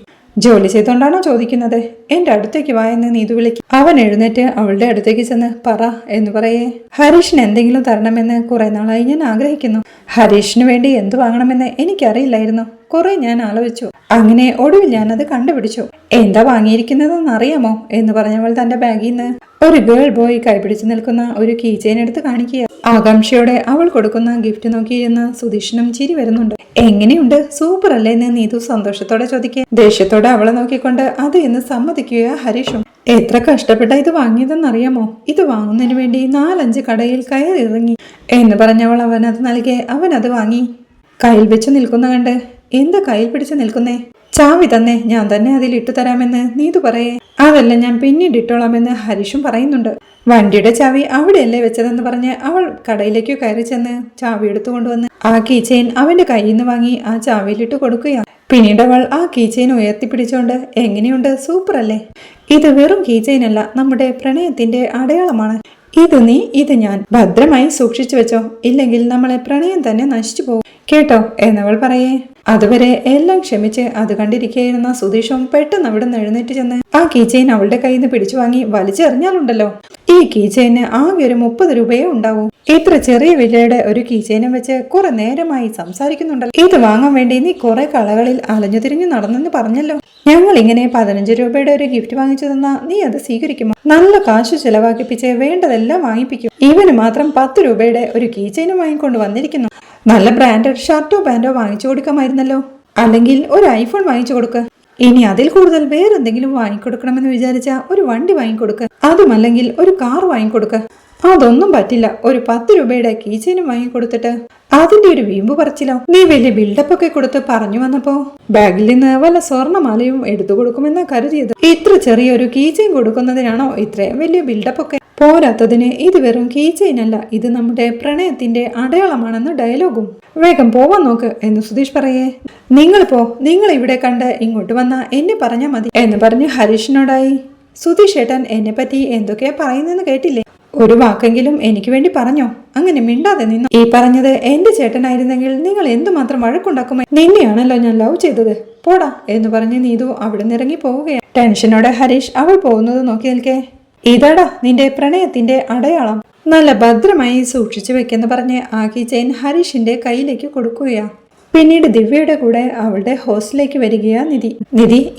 ജോലി ചെയ്തോണ്ടാണോ ചോദിക്കുന്നത്? എന്റെ അടുത്തേക്ക് വാ എന്ന് നീതു വിളിക്കും. അവൻ എഴുന്നേറ്റ് അവളുടെ അടുത്തേക്ക് ചെന്ന് പറ എന്ന് പറയേ. ഹരീഷിന് എന്തെങ്കിലും തരണമെന്ന് കുറെ നാളായി ഞാൻ ആഗ്രഹിക്കുന്നു. ഹരീഷിന് വേണ്ടി എന്തു വാങ്ങണമെന്ന് എനിക്കറിയില്ലായിരുന്നു. കുറെ ഞാൻ ആലോചിച്ചു. അങ്ങനെ ഒടുവിൽ ഞാനത് കണ്ടുപിടിച്ചു. എന്താ വാങ്ങിയിരിക്കുന്നതെന്ന് അറിയാമോ എന്ന് പറഞ്ഞവൾ തന്റെ ബാഗിൽ നിന്ന് ഒരു ഗേൾ ബോയ് കൈപിടിച്ചു നിൽക്കുന്ന ഒരു കീ ചെയിൻ എടുത്ത് കാണിക്കുക. ആകാംക്ഷയോടെ അവൾ കൊടുക്കുന്ന ഗിഫ്റ്റ് നോക്കിയിരുന്ന സുധീഷിനും ചിരി വരുന്നുണ്ട്. എങ്ങനെയുണ്ട്, സൂപ്പർ അല്ലേ എന്ന് നീതു സന്തോഷത്തോടെ ചോദിക്കുക. ദേഷ്യത്തോടെ അവളെ നോക്കിക്കൊണ്ട് അത് എന്ന് സമ്മതിക്കുക ഹരീഷും. എത്ര കഷ്ടപ്പെട്ട ഇത് വാങ്ങിയതെന്നറിയാമോ? ഇത് വാങ്ങുന്നതിന് വേണ്ടി 4-5 കടയിൽ കയറി ഇറങ്ങി എന്ന് പറഞ്ഞവൾ അവനത് നൽകെ. അവനത് വാങ്ങി കയ്യിൽ വെച്ച് നിൽക്കുന്ന കണ്ട്, എന്താ കയ്യിൽ പിടിച്ച് നിൽക്കുന്നേ? ചാവി തന്നെ, ഞാൻ തന്നെ അതിൽ ഇട്ടു തരാമെന്ന് നീതു പറയേ. അതെല്ലാം ഞാൻ പിന്നീട് ഇട്ടോളാമെന്ന് ഹരീഷും പറയുന്നുണ്ട്. വണ്ടിയുടെ ചാവി അവിടെയല്ലേ വെച്ചതെന്ന് പറഞ്ഞ് അവൾ കടയിലേക്ക് കയറി ചെന്ന് ചാവി എടുത്തുകൊണ്ടുവന്ന് ആ കീ ചെയിൻ അവന്റെ കയ്യിൽ നിന്ന് വാങ്ങി ആ ചാവിയിലിട്ട് കൊടുക്കുകയാണ്. പിന്നീട് അവൾ ആ കീ ചെയിൻ ഉയർത്തിപ്പിടിച്ചോണ്ട്, എങ്ങനെയുണ്ട്, സൂപ്പർ അല്ലേ? ഇത് വെറും കീ ചെയിൻ അല്ല, നമ്മുടെ പ്രണയത്തിന്റെ അടയാളമാണ്. ഇത് നീ, ഇത് ഞാൻ ഭദ്രമായി സൂക്ഷിച്ചു വെച്ചോ, ഇല്ലെങ്കിൽ നമ്മളെ പ്രണയം തന്നെ നശിച്ചു പോകും കേട്ടോ എന്നവൾ പറയേ. അതുവരെ എല്ലാം ക്ഷമിച്ച് അത് കണ്ടിരിക്കുകയായിരുന്ന സുധീഷും പെട്ടെന്ന് അവിടെ നിന്ന് എഴുന്നേറ്റ് ചെന്ന് ആ കീച്ചെയിൻ അവളുടെ കയ്യിൽ നിന്ന് പിടിച്ചു വാങ്ങി വലിച്ചെറിഞ്ഞാലുണ്ടല്ലോ, ഈ കീച്ചെയിന് ആകെ ഒരു 30 രൂപയേ ഉണ്ടാവൂ. ഇത്ര ചെറിയ വിലയുടെ ഒരു കീച്ചെയിനും വെച്ച് കുറെ നേരമായി സംസാരിക്കുന്നുണ്ടല്ലോ. ഇത് വാങ്ങാൻ വേണ്ടി നീ കുറെ കളകളിൽ അലഞ്ഞു തിരിഞ്ഞു നടന്നെന്ന് പറഞ്ഞല്ലോ. ഞങ്ങൾ ഇങ്ങനെ 15 രൂപയുടെ ഒരു ഗിഫ്റ്റ് വാങ്ങിച്ചു തന്നാ നീ അത് സ്വീകരിക്കുമോ? നല്ല കാശ് ചെലവാക്കിപ്പിച്ച് വേണ്ടതെല്ലാം വാങ്ങിപ്പിക്കും. ഇവന് മാത്രം 10 രൂപയുടെ ഒരു കീച്ചെയിനും വാങ്ങിക്കൊണ്ട് വന്നിരിക്കുന്നു. നല്ല ബ്രാൻഡഡ് ഷർട്ടോ പാന്റോ വാങ്ങിച്ചു കൊടുക്കാമായിരുന്നല്ലോ, അല്ലെങ്കിൽ ഒരു ഐഫോൺ വാങ്ങിച്ചു കൊടുക്ക. ഇനി അതിൽ കൂടുതൽ വേറെന്തെങ്കിലും വാങ്ങിക്കൊടുക്കണമെന്ന് വിചാരിച്ച ഒരു വണ്ടി വാങ്ങിക്കൊടുക്ക, അതുമല്ലെങ്കിൽ ഒരു കാർ വാങ്ങിക്കൊടുക്ക. അതൊന്നും പറ്റില്ല. ഒരു 10 രൂപയുടെ കീച്ചെയിനും വാങ്ങിക്കൊടുത്തിട്ട് അതിന്റെ ഒരു വീമ്പ് പറിച്ചില്ലോ. നീ വലിയ ബിൽഡപ്പ് ഒക്കെ കൊടുത്ത് പറഞ്ഞു വന്നപ്പോ ബാഗിൽ നിന്ന് വല്ല സ്വർണ്ണമാലയും എടുത്തു കൊടുക്കുമെന്നാ കരുതിയത്. ഇത്ര ചെറിയൊരു കീച്ചെയിൻ കൊടുക്കുന്നതിനാണോ ഇത്രയും വലിയ ബിൽഡപ്പ് ഒക്കെ? പോരാത്തതിന് ഇത് വെറും കീച്ചെയിൻ അല്ല, ഇത് നമ്മുടെ പ്രണയത്തിന്റെ അടയാളമാണെന്ന് ഡയലോഗും. വേഗം പോവാൻ നോക്ക് എന്ന് സുധീഷ് പറയേ. നിങ്ങൾ ഇവിടെ കണ്ട് ഇങ്ങോട്ട് വന്നാ എന്നെ പറഞ്ഞാ മതി എന്ന് പറഞ്ഞ് ഹരീഷിനോടായി. സുധീഷ് ഏട്ടൻ എന്നെ പറ്റി എന്തൊക്കെയാ പറയുന്നെന്ന് കേട്ടില്ലേ? ഒരു വാക്കെങ്കിലും എനിക്ക് വേണ്ടി പറഞ്ഞോ? അങ്ങനെ മിണ്ടാതെ നിന്നു. ഈ പറഞ്ഞത് എന്റെ ചേട്ടനായിരുന്നെങ്കിൽ നിങ്ങൾ എന്തുമാത്രം വഴക്കുണ്ടാക്കുമോ? നിന്നെയാണല്ലോ ഞാൻ ലവ് ചെയ്തത്, പോടാ എന്ന് പറഞ്ഞ് നീതു അവിടെ നിറങ്ങി പോവുകയാണ്. ടെൻഷനോടെ ഹരീഷ് അവൾ പോകുന്നത് നോക്കി നിൽക്കേ. ഇതാടാ നിന്റെ പ്രണയത്തിന്റെ അടയാളം, നല്ല ഭദ്രമായി സൂക്ഷിച്ചു വെക്കെന്ന് പറഞ്ഞ് ആ കീച്ചെയിൻ ഹരീഷിന്റെ കയ്യിലേക്ക് കൊടുക്കുകയാ. പിന്നീട് ദിവ്യയുടെ കൂടെ അവളുടെ ഹോസ്റ്റലിലേക്ക് വരികയാ നിധി.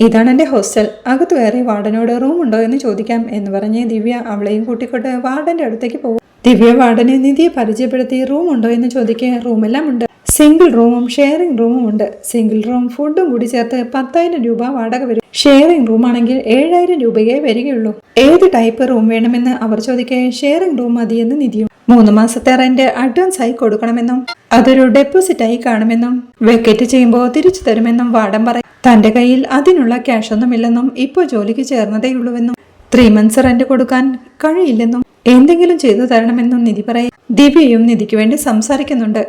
ഇതാണ് എന്റെ ഹോസ്റ്റൽ, അകത്ത് കയറി വാർഡനോട് റൂം ഉണ്ടോ എന്ന് ചോദിക്കാം എന്ന് പറഞ്ഞ് ദിവ്യ അവളെയും കൂട്ടിക്കൊണ്ട് വാർഡന്റെ അടുത്തേക്ക് പോകും. ദിവ്യ വാർഡനെ നിധിയെ പരിചയപ്പെടുത്തി റൂം ഉണ്ടോ എന്ന് ചോദിക്കുക. റൂമെല്ലാം ഉണ്ട്. സിംഗിൾ റൂമും ഷെയറിംഗ് റൂമും ഉണ്ട്. സിംഗിൾ റൂം ഫുഡും കൂടി ചേർത്ത് 10,000 രൂപ വാടക വരും. ഷെയറിംഗ് റൂം ആണെങ്കിൽ 7,000 രൂപയേ വരികയുള്ളൂ. ഏത് ടൈപ്പ് റൂം വേണമെന്ന് അവർ ചോദിക്കേ ഷെയറിംഗ് റൂം മതിയെന്ന് നിധിയും. 3 മാസത്തെ റെന്റ് അഡ്വാൻസ് ആയി കൊടുക്കണമെന്നും അതൊരു ഡെപ്പോസിറ്റ് ആയി കാണുമെന്നും വെക്കേറ്റ് ചെയ്യുമ്പോൾ തിരിച്ചു തരുമെന്നും വാർഡൻ പറയും. തന്റെ കയ്യിൽ അതിനുള്ള ക്യാഷ് ഒന്നുമില്ലെന്നും ഇപ്പോൾ ജോലിക്ക് ചേർന്നതേയുള്ളൂവെന്നും 3 months റെന്റ് കൊടുക്കാൻ കഴിയില്ലെന്നും എന്തെങ്കിലും ചെയ്തു തരണമെന്നും നിധി പറയും. ദിവ്യയും നിധിക്ക് വേണ്ടി സംസാരിക്കുന്നുണ്ട്.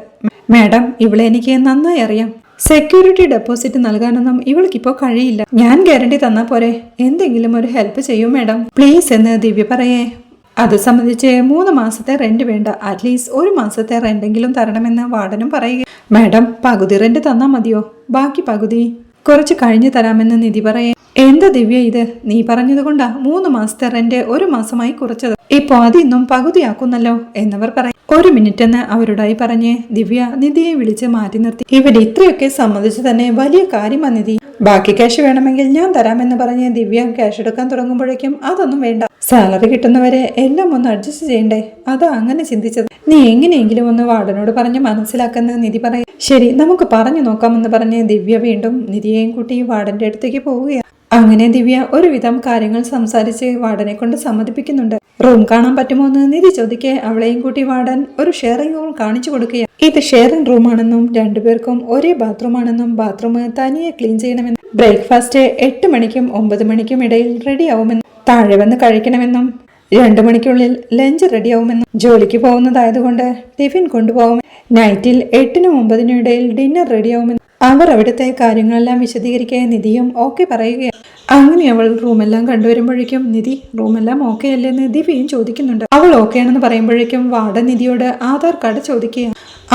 മാഡം, ഇവളെ എനിക്ക് നന്നായി അറിയാം. സെക്യൂരിറ്റി ഡെപ്പോസിറ്റ് നൽകാനൊന്നും ഇവൾക്കിപ്പോ കഴിയില്ല. ഞാൻ ഗ്യാരണ്ടി തന്നാ പോരെ, എന്തെങ്കിലും ഒരു ഹെൽപ്പ് ചെയ്യൂ മാഡം പ്ലീസ് എന്ന് ദിവ്യ പറയേ. അത് സംബന്ധിച്ച് 3 മാസത്തെ റെന്റ് വേണ്ട, അറ്റ്ലീസ്റ്റ് 1 മാസത്തെ റെന്റെങ്കിലും തരണമെന്ന് വാർഡനും പറയുക. മാഡം, പകുതി റെന്റ് തന്നാ മതിയോ? ബാക്കി പകുതി കുറച്ച് കഴിഞ്ഞു തരാമെന്ന് നിധി പറയേ. എന്താ ദിവ്യ ഇത്? നീ പറഞ്ഞത് കൊണ്ടാ 3 മാസത്തെ റെന്റ് 1 മാസമായി കുറച്ചത്. ഇപ്പൊ അതിന്നും പകുതിയാക്കുന്നല്ലോ എന്നവർ പറയും. 1 മിനിറ്റ് എന്ന് അവരോടായി പറഞ്ഞ് ദിവ്യ നിധിയെ വിളിച്ച് മാറ്റി നിർത്തി. ഇവിടെ ഇത്രയൊക്കെ സമ്മതിച്ച് തന്നെ വലിയ കാര്യമാ നിധി. ബാക്കി ക്യാഷ് വേണമെങ്കിൽ ഞാൻ തരാമെന്ന് പറഞ്ഞ് ദിവ്യ ക്യാഷ് എടുക്കാൻ തുടങ്ങുമ്പോഴേക്കും അതൊന്നും വേണ്ട, സാലറി കിട്ടുന്നവരെ എല്ലാം ഒന്ന് അഡ്ജസ്റ്റ് ചെയ്യണ്ടേ, അതാ അങ്ങനെ ചിന്തിച്ചത്. നീ എങ്ങനെയെങ്കിലും ഒന്ന് വാർഡനോട് പറഞ്ഞ് മനസ്സിലാക്കുന്ന നിധി പറയും. ശരി, നമുക്ക് പറഞ്ഞു നോക്കാമെന്ന് പറഞ്ഞ് ദിവ്യ വീണ്ടും നിധിയെയും കൂട്ടി വാർഡന്റെ അടുത്തേക്ക് പോവുകയാണ്. അങ്ങനെ ദിവ്യ ഒരുവിധം കാര്യങ്ങൾ സംസാരിച്ച് വാർഡനെ കൊണ്ട് സമ്മതിപ്പിക്കുന്നുണ്ട്. റൂം കാണാൻ പറ്റുമോ എന്ന് നിധി ചോദിക്കെ അവളെയും കൂട്ടി വാർഡൻ ഒരു ഷെയറിംഗ് റൂം കാണിച്ചു കൊടുക്കുകയാണ്. ഇത് ഷെയറിംഗ് റൂമാണെന്നും 2 പേർക്കും ഒരേ ബാത്റൂമാണെന്നും ബാത്റൂം തനിയെ ക്ലീൻ ചെയ്യണമെന്നും ബ്രേക്ക്ഫാസ്റ്റ് 8 മണിക്കും 9 മണിക്കും ഇടയിൽ റെഡിയാവുമെന്നും താഴെ വന്ന് കഴിക്കണമെന്നും 2 മണിക്കുള്ളിൽ ലഞ്ച് റെഡിയാവുമെന്നും ജോലിക്ക് പോകുന്നതായതുകൊണ്ട് ടിഫിൻ കൊണ്ടുപോകും. നൈറ്റിൽ 8നും 9നും ഇടയിൽ ഡിന്നർ റെഡിയാവുമെന്നും അവർ അവിടുത്തെ കാര്യങ്ങളെല്ലാം വിശദീകരിക്കാൻ നിധിയും ഓക്കെ പറയുകയാണ്. അങ്ങനെ അവൾ റൂമെല്ലാം കണ്ടുവരുമ്പോഴേക്കും നിധി റൂമെല്ലാം ഓക്കെ അല്ലെന്ന് ദിവ്യയും ചോദിക്കുന്നുണ്ട്. അവൾ ഓക്കെ ആണെന്ന് പറയുമ്പോഴേക്കും വാർഡൻ നിധിയോട് ആധാർ കാർഡ് ചോദിക്കുക.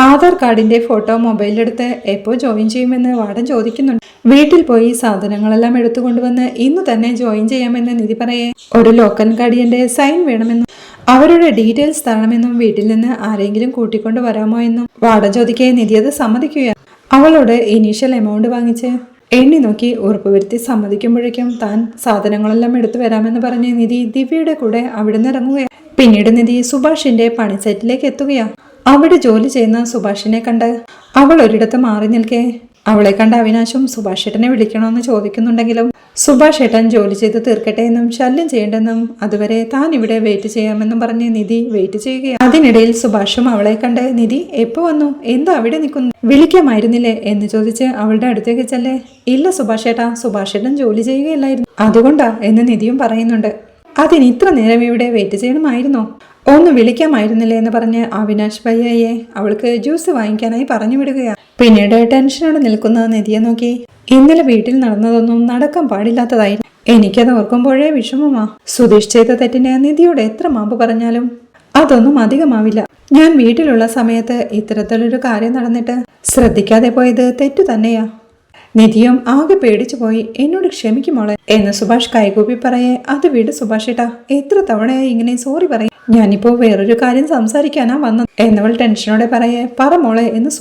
ആധാർ കാർഡിന്റെ ഫോട്ടോ മൊബൈലിലെടുത്ത് എപ്പോ ജോയിൻ ചെയ്യുമെന്ന് വാർഡൻ ചോദിക്കുന്നുണ്ട്. വീട്ടിൽ പോയി സാധനങ്ങളെല്ലാം എടുത്തുകൊണ്ടുവന്ന് ഇന്ന് തന്നെ ജോയിൻ ചെയ്യാമെന്ന് നിധി പറയേ. ഒരു ലോക്കൽ ഗാർഡിയന്റെ സൈൻ വേണമെന്നും അവരുടെ ഡീറ്റെയിൽസ് തരണമെന്നും വീട്ടിൽ നിന്ന് ആരെങ്കിലും കൂട്ടിക്കൊണ്ട് വരാമോ എന്നും വാർഡൻ ചോദിക്കേ. നിധി അത് സമ്മതിക്കുകയാണ്. അവളോട് ഇനീഷ്യൽ എമൗണ്ട് വാങ്ങിച്ച് എണ്ണി നോക്കി ഉറപ്പുവരുത്തി സമ്മതിക്കുമ്പോഴേക്കും താൻ സാധനങ്ങളെല്ലാം എടുത്തു വരാമെന്ന് പറഞ്ഞ് നിധി ദിവ്യയുടെ കൂടെ അവിടെ നിന്ന് ഇറങ്ങുകയാണ്. പിന്നീട് നിധി സുഭാഷിന്റെ പണി സൈറ്റിലേക്ക് എത്തുകയാണ്. അവിടെ ജോലി ചെയ്യുന്ന സുഭാഷിനെ കണ്ട് അവൾ ഒരിടത്ത് മാറി നിൽക്കെ അവളെ കണ്ട അവിനാശും സുഭാഷ് ഏട്ടനെ വിളിക്കണമെന്ന് ചോദിക്കുന്നുണ്ടെങ്കിലും സുഭാഷ് ഏട്ടൻ ജോലി ചെയ്ത് തീർക്കട്ടെ എന്നും ശല്യം ചെയ്യേണ്ടെന്നും അതുവരെ താൻ ഇവിടെ വെയിറ്റ് ചെയ്യാമെന്നും പറഞ്ഞ് നിധി വെയിറ്റ് ചെയ്യുകയാണ്. അതിനിടയിൽ സുഭാഷും അവളെ കണ്ട് നിധി എപ്പോ വന്നു, എന്താ അവിടെ നിൽക്കുന്നു, വിളിക്കാമായിരുന്നില്ലേ എന്ന് ചോദിച്ച് അവളുടെ അടുത്തേക്ക് ചെല്ലേ. ഇല്ല സുഭാഷ് ഏട്ടാ, സുഭാഷ് ഏട്ടൻ ജോലി ചെയ്യുകയല്ലായിരുന്നു, അതുകൊണ്ടാ എന്ന് നിധിയും പറയുന്നുണ്ട്. അതിന് ഇത്ര നേരം ഇവിടെ വെയിറ്റ് ചെയ്യണമായിരുന്നോ, ഒന്ന് വിളിക്കാമായിരുന്നില്ലേ എന്ന് പറഞ്ഞ് അവിനാഷ് ഭയ്യയെ അവൾക്ക് ജ്യൂസ് വാങ്ങിക്കാനായി പറഞ്ഞു വിടുകയാണ്. പിന്നീട് ടെൻഷനോടെ നിൽക്കുന്ന നിധിയെ നോക്കി ഇന്നലെ വീട്ടിൽ നടന്നതൊന്നും നടക്കാൻ പാടില്ലാത്തതായിരുന്നു. എനിക്കത് ഓർക്കുമ്പോഴേ വിഷമമാ. സുധീഷ് ചെയ്ത തെറ്റിന് നിധിയോട് എത്ര മാപ്പ് പറഞ്ഞാലും അതൊന്നും അധികമാവില്ല. ഞാൻ വീട്ടിലുള്ള സമയത്ത് ഇത്തരത്തിലൊരു കാര്യം നടന്നിട്ട് ശ്രദ്ധിക്കാതെ പോയത് തെറ്റു തന്നെയാ. നിധിയും ആകെ പേടിച്ചു പോയി. എന്നോട് ക്ഷമിക്കുമോളെ എന്ന് സുഭാഷ് കൈകൂപ്പി പറയേ. അത് വിട് സുഭാഷേട്ടാ, എത്ര തവണയായി ഇങ്ങനെ സോറി പറയും. ഞാനിപ്പോ വേറൊരു കാര്യം സംസാരിക്കാനാ വന്നത് എന്നവൾ ടെൻഷനോടെ പറയേ. പറ മോളെ എന്ന്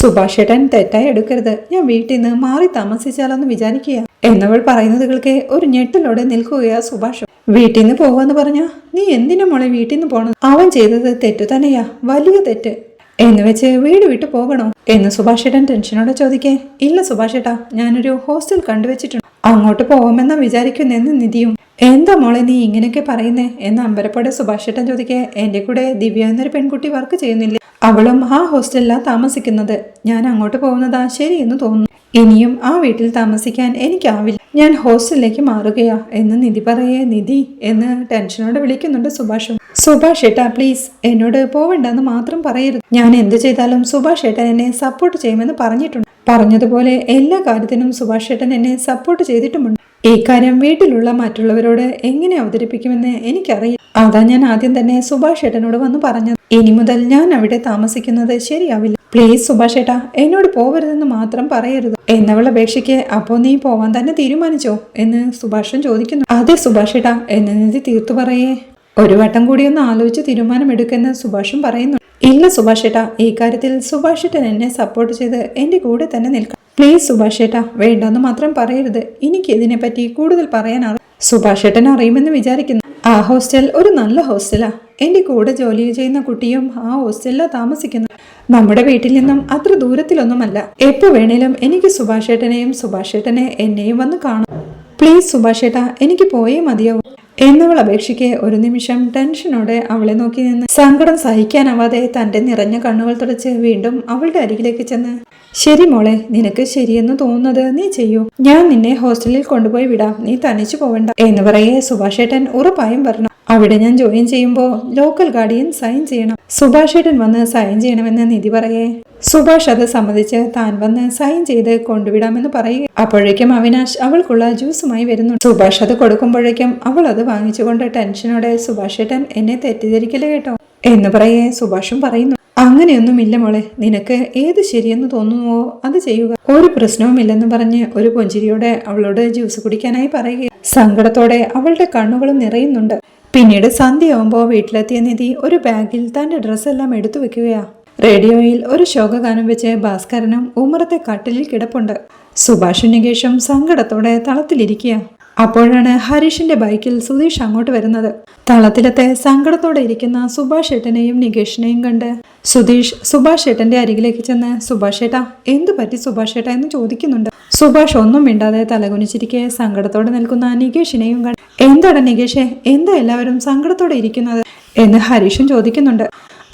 സുഭാഷേട്ടൻ തെറ്റായി എടുക്കരുത്. ഞാൻ വീട്ടിൽ നിന്ന് മാറി താമസിച്ചാലോന്ന് വിചാരിക്കുക എന്നവൾ പറയുന്നത് കേൾക്കെ ഒരു ഞെട്ടലോടെ നിൽക്കുകയാ സുഭാഷ്. വീട്ടിൽ നിന്ന് പോവാന്ന് പറഞ്ഞാ നീ എന്തിനാ മോളെ വീട്ടിൽ നിന്ന് പോണത്? അവൻ ചെയ്തത് തെറ്റു തന്നെയാ, വലിയ തെറ്റ്. എന്ന് വെച്ച് വീട് വിട്ടു പോകണോ എന്ന് സുഭാഷേട്ടൻ ടെൻഷനോടെ ചോദിക്കേ. ഇല്ല സുഭാഷേട്ടാ, ഞാനൊരു ഹോസ്റ്റൽ കണ്ടുവച്ചിട്ടുണ്ട്, അങ്ങോട്ട് പോകാമെന്നാ വിചാരിക്കുന്നെന്ന് നിധിയും. എന്താ മോളെ നീ ഇങ്ങനെയൊക്കെ പറയുന്നേ എന്ന് അമ്പരപ്പോടെ സുഭാഷേട്ടൻ ചോദിക്കേ. എന്റെ കൂടെ ദിവ്യ എന്നൊരു പെൺകുട്ടി വർക്ക് ചെയ്യുന്നില്ലേ? അവളും ആ ഹോസ്റ്റലിലാണ് താമസിക്കുന്നത്. ഞാൻ അങ്ങോട്ട് പോകുന്നതാ ശരിയെന്ന് തോന്നുന്നു. ഇനിയും ആ വീട്ടിൽ താമസിക്കാൻ എനിക്കാവില്ല, ഞാൻ ഹോസ്റ്റലിലേക്ക് മാറുകയാ എന്ന് നിധി പറയേ. നിധി എന്ന് ടെൻഷനോടെ വിളിക്കുന്നുണ്ട് സുഭാഷും. സുഭാഷ് ഏട്ടാ പ്ലീസ്, എന്നോട് പോവണ്ടെന്ന് മാത്രം പറയരുത്. ഞാൻ എന്ത് ചെയ്താലും സുഭാഷ് ഏട്ടൻ എന്നെ സപ്പോർട്ട് ചെയ്യുമെന്ന് പറഞ്ഞിട്ടുണ്ട്. പറഞ്ഞതുപോലെ എല്ലാ കാര്യത്തിനും സുഭാഷ് ഏട്ടൻ എന്നെ സപ്പോർട്ട് ചെയ്തിട്ടുമുണ്ട്. ഈ കാര്യം വീട്ടിലുള്ള മറ്റുള്ളവരോട് എങ്ങനെ അവതരിപ്പിക്കുമെന്ന് എനിക്കറിയില്ല. അതാ ഞാൻ ആദ്യം തന്നെ സുഭാഷ് ഏട്ടനോട് വന്ന് പറഞ്ഞത്. ഇനി മുതൽ ഞാൻ അവിടെ താമസിക്കുന്നത് ശരിയാവില്ല. പ്ലീസ് സുഭാഷ് ഏട്ടാ, എന്നോട് പോവരുതെന്ന് മാത്രം പറയരുത് എന്നവൾ അപേക്ഷിക്ക്. അപ്പോ നീ പോവാൻ തന്നെ തീരുമാനിച്ചോ എന്ന് സുഭാഷും ചോദിക്കുന്നു. അതെ സുഭാഷ് ഏട്ടാ എന്ന് നിധി തീർത്തു പറയേ. ഒരു വട്ടം കൂടി ഒന്ന് ആലോചിച്ച് തീരുമാനമെടുക്കെന്ന് സുഭാഷും പറയുന്നു. ഇല്ല സുഭാഷ് ഏട്ടാ, ഈ കാര്യത്തിൽ സുഭാഷ് ഏട്ടൻ എന്നെ സപ്പോർട്ട് ചെയ്ത് എന്റെ കൂടെ തന്നെ നിൽക്കാം. പ്ലീസ് സുഭാഷ് ഏട്ടാ, വേണ്ടെന്ന് മാത്രം പറയരുത്. എനിക്ക് ഇതിനെപ്പറ്റി കൂടുതൽ പറയാനറിയാം. സുഭാഷ് ഏട്ടൻ അറിയുമെന്ന് വിചാരിക്കുന്നു. ആ ഹോസ്റ്റൽ ഒരു നല്ല ഹോസ്റ്റലാ. എന്റെ കൂടെ ജോലി ചെയ്യുന്ന കുട്ടിയും ആ ഹോസ്റ്റലിലാ താമസിക്കുന്നത്. നമ്മുടെ വീട്ടിൽ നിന്നും അത്ര ദൂരത്തിലൊന്നുമല്ല. എപ്പോ വേണേലും എനിക്ക് സുഭാഷ് ഏട്ടനെയും സുഭാഷ് ഏട്ടനെ എന്നെയും വന്ന് കാണാം. പ്ലീസ് സുഭാഷ് ഏട്ടാ, എനിക്ക് പോയേ മതിയാവും എന്നവൾ അപേക്ഷിക്ക്. ഒരു നിമിഷം ടെൻഷനോടെ അവളെ നോക്കി നിന്ന് സങ്കടം സഹിക്കാനാവാതെ തന്റെ നിറഞ്ഞ കണ്ണുകൾ തുടച്ച് വീണ്ടും അവളുടെ അരികിലേക്ക് ചെന്ന്, ശരി മോളെ, നിനക്ക് ശരിയെന്ന് തോന്നുന്നത് നീ ചെയ്യൂ. ഞാൻ നിന്നെ ഹോസ്റ്റലിൽ കൊണ്ടുപോയി വിടാം, നീ തനിച്ചു പോവണ്ട എന്ന് പറയേ. സുഭാഷ് ഏട്ടൻ ഉറപ്പായും വരണം. അവിടെ ഞാൻ ജോയിൻ ചെയ്യുമ്പോ ലോക്കൽ ഗാർഡിയൻ സൈൻ ചെയ്യണം. സുഭാഷ് ഏട്ടൻ വന്ന് സൈൻ ചെയ്യണമെന്ന് നിധി പറയേ. സുഭാഷ് അത് സമ്മതിച്ച് താൻ വന്ന് സൈൻ ചെയ്ത് കൊണ്ടുവിടാമെന്ന് പറയുക. അപ്പോഴേക്കും അവിനാശ് അവൾക്കുള്ള ജ്യൂസുമായി വരുന്നു. സുഭാഷ് അത് കൊടുക്കുമ്പോഴേക്കും അവൾ അത് വാങ്ങിച്ചുകൊണ്ട് ടെൻഷനോടെ, സുഭാഷ് ഏട്ടൻ എന്നെ തെറ്റിദ്ധരിക്കല് കേട്ടോ എന്ന് പറയേ. സുഭാഷും പറയുന്നു, അങ്ങനെയൊന്നുമില്ല മോളെ, നിനക്ക് ഏത് ശരിയെന്ന് തോന്നുന്നുവോ അത് ചെയ്യുക, ഒരു പ്രശ്നവുമില്ലെന്ന് പറഞ്ഞ് ഒരു പുഞ്ചിരിയോടെ അവളോട് ജ്യൂസ് കുടിക്കാനായി പറയുക. സങ്കടത്തോടെ അവളുടെ കണ്ണുകളും നിറയുന്നുണ്ട്. പിന്നീട് സന്ധ്യയാവുമ്പോൾ വീട്ടിലെത്തിയ നിധി ഒരു ബാഗിൽ തന്റെ ഡ്രസ്സെല്ലാം എടുത്തു വെക്കുകയാ. റേഡിയോയിൽ ഒരു ശോകഗാനം വെച്ച് ഭാസ്കരനും ഉമ്മറത്തെ കട്ടിലിൽ കിടപ്പുണ്ട്. സുഭാഷും നികേഷും സങ്കടത്തോടെ തളത്തിലിരിക്കുക. അപ്പോഴാണ് ഹരീഷിന്റെ ബൈക്കിൽ സുധീഷ് അങ്ങോട്ട് വരുന്നത്. തളത്തിലത്തെ സങ്കടത്തോടെ ഇരിക്കുന്ന സുഭാഷ് ഏട്ടനെയും നികേഷിനെയും കണ്ട് സുധീഷ് സുഭാഷ് ഏട്ടന്റെ അരികിലേക്ക് ചെന്ന്, സുഭാഷ് ഏട്ടാ എന്തു പറ്റി സുഭാഷ് ഏട്ടാ എന്ന് ചോദിക്കുന്നുണ്ട്. സുഭാഷ് ഒന്നും മിണ്ടാതെ തലകുനിച്ചിരിക്കെ സങ്കടത്തോടെ നിൽക്കുന്ന നികേഷിനെയും കണ്ട്, എന്താണ് നികേഷേ, എന്താ എല്ലാവരും സങ്കടത്തോടെ ഇരിക്കുന്നത് എന്ന് ഹരീഷും ചോദിക്കുന്നുണ്ട്.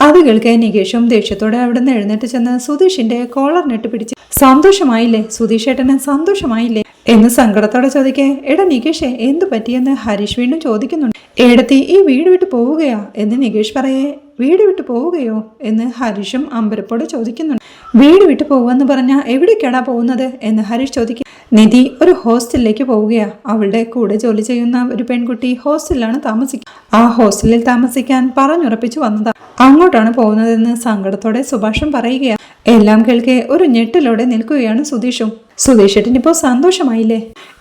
അത് കേൾക്കെ നികേഷും ദേഷ്യത്തോടെ അവിടെ നിന്ന് എഴുന്നേറ്റ് ചെന്ന് സുധീഷിന്റെ കോളർ നെട്ട് പിടിച്ച്, സന്തോഷമായില്ലേ സുധീഷ് ഏട്ടന്, സന്തോഷമായില്ലേ എന്ന് സങ്കടത്തോടെ ചോദിക്കേ. എടാ നികേഷേ, എന്തു പറ്റിയെന്ന് ഹരീഷ് വീണ്ടും ചോദിക്കുന്നുണ്ട്. ഏടത്തി ഈ വീട് വിട്ടു പോവുകയാ എന്ന് നികേഷ് പറയേ. വീട് വിട്ടു പോവുകയോ എന്ന് ഹരീഷും അമ്പരപ്പോടെ ചോദിക്കുന്നുണ്ട്. വീട് വിട്ടു പോവാന്ന് പറഞ്ഞാ എവിടേക്കാടാ പോകുന്നത് എന്ന് ഹരീഷ് ചോദിക്കും. നിധി ഒരു ഹോസ്റ്റലിലേക്ക് പോവുകയാ. അവളുടെ കൂടെ ജോലി ചെയ്യുന്ന ഒരു പെൺകുട്ടി ഹോസ്റ്റലിലാണ് താമസിക്കുക. ആ ഹോസ്റ്റലിൽ താമസിക്കാൻ പറഞ്ഞുറപ്പിച്ചു വന്നതാ. അങ്ങോട്ടാണ് പോകുന്നതെന്ന് സങ്കടത്തോടെ സുഭാഷും പറയുകയാ. എല്ലാം കേൾക്കെ ഒരു ഞെട്ടലോടെ നിൽക്കുകയാണ് സുധീഷും. സുധീഷ് ഏട്ടനിപ്പോ സന്തോഷമായില്ലേ?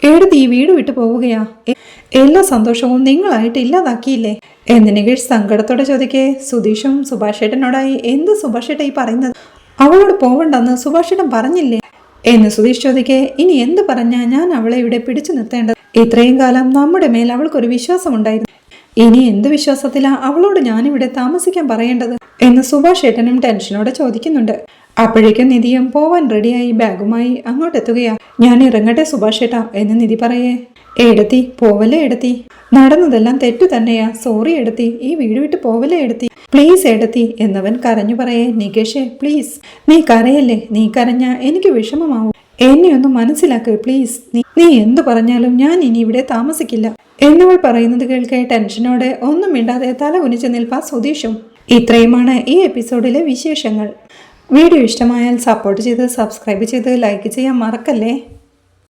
ഏടത്തി ഈ വീട് വിട്ടു പോവുകയാ? എല്ലാ സന്തോഷവും നിങ്ങളായിട്ട് ഇല്ലാതാക്കിയില്ലേ എന്ന് നികേഷ് സങ്കടത്തോടെ ചോദിക്കേ. സുധീഷും സുഭാഷ് ഏട്ടനോടായി, എന്ത് സുഭാഷ് ഏട്ടൻ ഈ പറയുന്നത്? അവളോട് പോവണ്ടെന്ന് സുഭാഷ് ഏട്ടൻ പറഞ്ഞില്ലേ എന്ന് സുധീഷ് ചോദിക്കേ. ഇനി എന്ത് പറഞ്ഞാ ഞാൻ അവളെ ഇവിടെ പിടിച്ചു നിർത്തേണ്ടത്? ഇത്രയും കാലം നമ്മുടെ മേൽ അവൾക്കൊരു വിശ്വാസം ഉണ്ടായിരുന്നു. ഇനി എന്ത് വിശ്വാസത്തിലാ അവളോട് ഞാനിവിടെ താമസിക്കാൻ പറയേണ്ടത് എന്ന് സുഭാഷ് ഏട്ടനും ടെൻഷനോടെ ചോദിക്കുന്നുണ്ട്. അപ്പോഴേക്കും നിധിയും പോവാൻ റെഡിയായി ബാഗുമായി അങ്ങോട്ടെത്തുകയാ. ഞാൻ ഇറങ്ങട്ടെ സുഭാഷ് ഏട്ടാ എന്ന് നിധി പറയേ. ഏടത്തി പോവല്ലേ ഏടത്തി, നടന്നതെല്ലാം തെറ്റു തന്നെയാ, സോറി ഏടത്തി, ഈ വീട് വിട്ട് പോവല്ലേ ഏടത്തി, പ്ലീസ് ഏടത്തി എന്നവൻ കരഞ്ഞു പറയേ. നികേഷേ പ്ലീസ്, നീ കരയല്ലേ, നീ കരഞ്ഞാ എനിക്ക് വിഷമമാവും, എന്നെ ഒന്ന് മനസ്സിലാക്ക് പ്ലീസ്, നീ എന്തു പറഞ്ഞാലും ഞാൻ ഇനി ഇവിടെ താമസിക്കില്ല എന്നവൾ പറയുന്നത് കേൾക്കെ ടെൻഷനോടെ ഒന്നും മിണ്ടാതെ തല കുനിച്ച് നിൽപ്പാ സുധീഷും. ഇത്രയുമാണ് ഈ എപ്പിസോഡിലെ വിശേഷങ്ങൾ. വീഡിയോ ഇഷ്ടമായാൽ സപ്പോർട്ട് ചെയ്ത് സബ്സ്ക്രൈബ് ചെയ്ത് ലൈക്ക് ചെയ്യാൻ മറക്കല്ലേ.